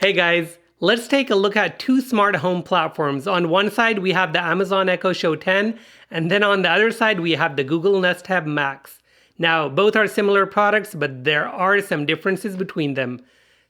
Hey guys, let's take a look at two smart home platforms. On one side we have the Amazon Echo Show 10, and then on the other side we have the Google Nest Hub Max. Now both are similar products, but there are some differences between them.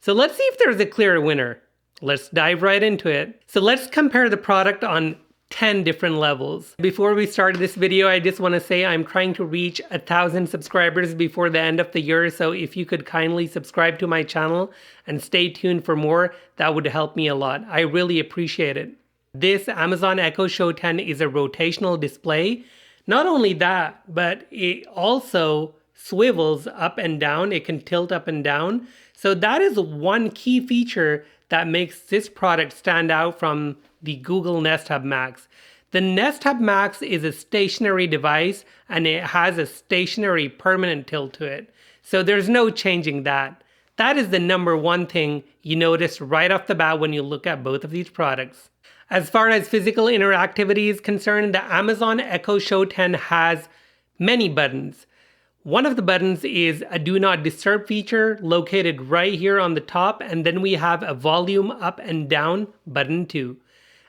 So let's see if there's a clear winner. Let's dive right into it. So let's compare the product on 10 different levels. Before we start this video, I just want to say I'm trying to reach 1,000 subscribers before the end of the year. So if you could kindly subscribe to my channel and stay tuned for more, that would help me a lot. I really appreciate it. This Amazon Echo Show 10 is a rotational display. Not only that, but it also swivels up and down. It can tilt up and down. So that is one key feature that makes this product stand out from the Google Nest Hub Max. The Nest Hub Max is a stationary device and it has a stationary permanent tilt to it. So there's no changing that. That is the number one thing you notice right off the bat when you look at both of these products. As far as physical interactivity is concerned, the Amazon Echo Show 10 has many buttons. One of the buttons is a do not disturb feature located right here on the top, and then we have a volume up and down button too.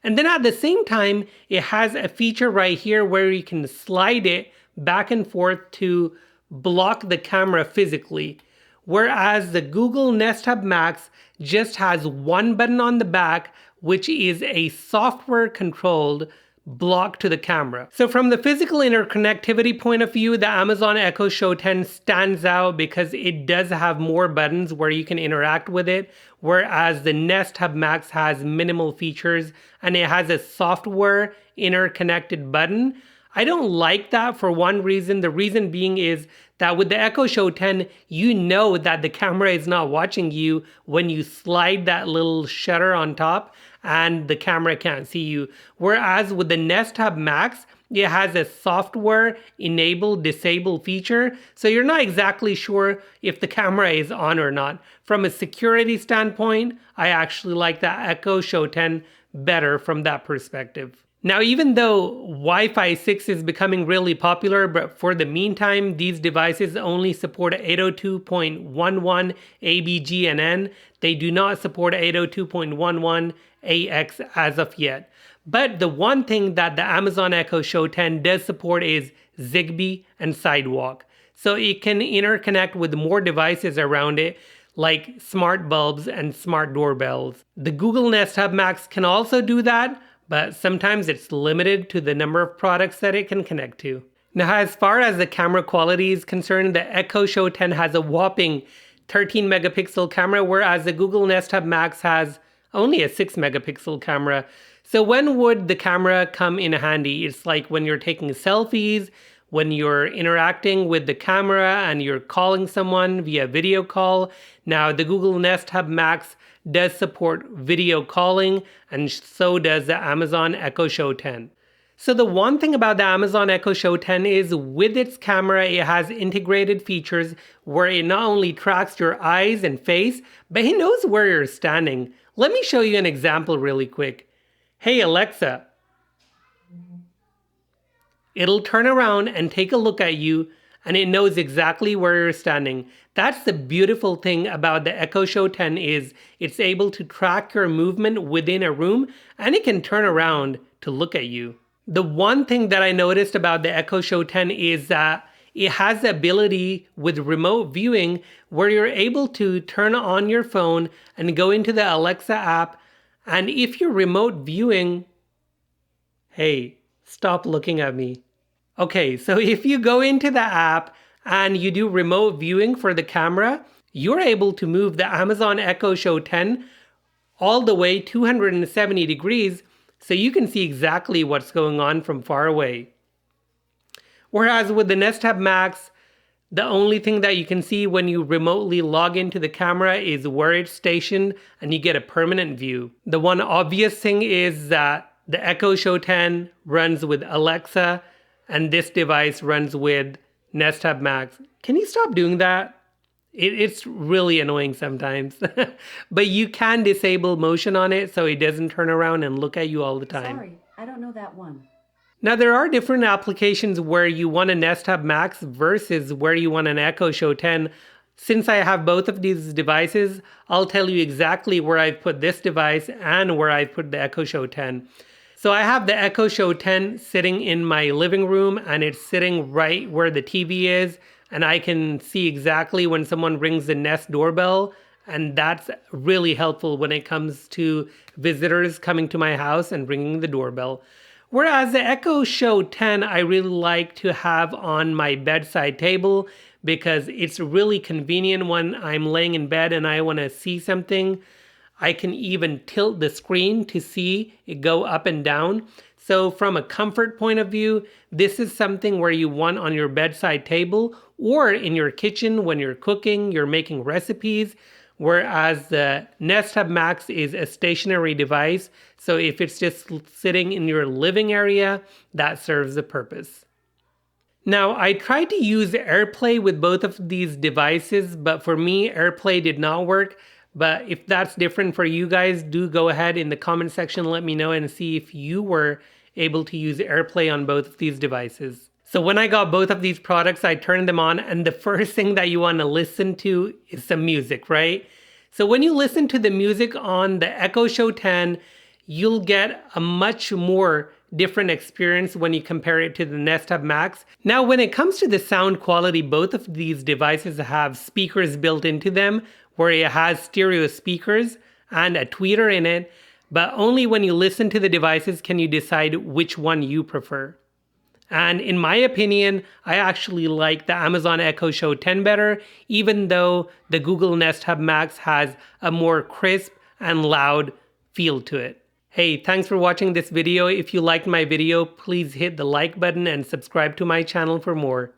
And then at the same time, it has a feature right here where you can slide it back and forth to block the camera physically. Whereas the Google Nest Hub Max just has one button on the back, which is a software controlled block to the camera. So from the physical interconnectivity point of view, the Amazon Echo Show 10 stands out because it does have more buttons where you can interact with it, whereas the Nest Hub Max has minimal features and it has a software interconnected button. I don't like that for one reason. The reason being is that with the Echo Show 10, you know that the camera is not watching you when you slide that little shutter on top and the camera can't see you. Whereas with the Nest Hub Max, it has a software enable disable feature. So you're not exactly sure if the camera is on or not. From a security standpoint, I actually like the Echo Show 10 better from that perspective. Now, even though Wi-Fi 6 is becoming really popular, but for the meantime, these devices only support 802.11 ABGNN. They do not support 802.11 AX as of yet. But the one thing that the Amazon Echo Show 10 does support is Zigbee and Sidewalk. So it can interconnect with more devices around it, like smart bulbs and smart doorbells. The Google Nest Hub Max can also do that, but sometimes it's limited to the number of products that it can connect to. Now, as far as the camera quality is concerned, the Echo Show 10 has a whopping 13 megapixel camera, whereas the Google Nest Hub Max has only a 6 megapixel camera. So when would the camera come in handy? It's like when you're taking selfies, when you're interacting with the camera and you're calling someone via video call. Now, the Google Nest Hub Max does support video calling, and so does the Amazon Echo Show 10. So the one thing about the Amazon Echo Show 10 is with its camera, it has integrated features where it not only tracks your eyes and face, but it knows where you're standing. Let me show you an example really quick. Hey Alexa. It'll turn around and take a look at you, and it knows exactly where you're standing. That's the beautiful thing about the Echo Show 10 is it's able to track your movement within a room, and it can turn around to look at you. The one thing that I noticed about the Echo Show 10 is that it has the ability with remote viewing where you're able to turn on your phone and go into the Alexa app, and if you're remote viewing, hey, stop looking at me. Okay, so if you go into the app and you do remote viewing for the camera, you're able to move the Amazon Echo Show 10 all the way 270 degrees so you can see exactly what's going on from far away. Whereas with the Nest Hub Max, the only thing that you can see when you remotely log into the camera is where it's stationed and you get a permanent view. The one obvious thing is that the Echo Show 10 runs with Alexa and this device runs with Nest Hub Max. Can you stop doing that? It's really annoying sometimes. But you can disable motion on it so it doesn't turn around and look at you all the time. Sorry, I don't know that one. Now, there are different applications where you want a Nest Hub Max versus where you want an Echo Show 10. Since I have both of these devices, I'll tell you exactly where I've put this device and where I've put the Echo Show 10. So I have the Echo Show 10 sitting in my living room, and it's sitting right where the TV is, and I can see exactly when someone rings the Nest doorbell, and that's really helpful when it comes to visitors coming to my house and ringing the doorbell. Whereas the Echo Show 10 I really like to have on my bedside table because it's really convenient when I'm laying in bed and I want to see something. I can even tilt the screen to see it go up and down. So from a comfort point of view, this is something where you want on your bedside table or in your kitchen when you're cooking, you're making recipes. Whereas the Nest Hub Max is a stationary device. So if it's just sitting in your living area, that serves the purpose. Now, I tried to use AirPlay with both of these devices, but for me, AirPlay did not work. But if that's different for you guys, do go ahead in the comment section, let me know and see if you were able to use AirPlay on both of these devices. So when I got both of these products, I turned them on, and the first thing that you want to listen to is some music, right? So when you listen to the music on the Echo Show 10, you'll get a much more different experience when you compare it to the Nest Hub Max. Now, when it comes to the sound quality, both of these devices have speakers built into them, where it has stereo speakers and a tweeter in it, but only when you listen to the devices can you decide which one you prefer. And in my opinion, I actually like the Amazon Echo Show 10 better, even though the Google Nest Hub Max has a more crisp and loud feel to it. Hey, thanks for watching this video. If you liked my video, please hit the like button and subscribe to my channel for more.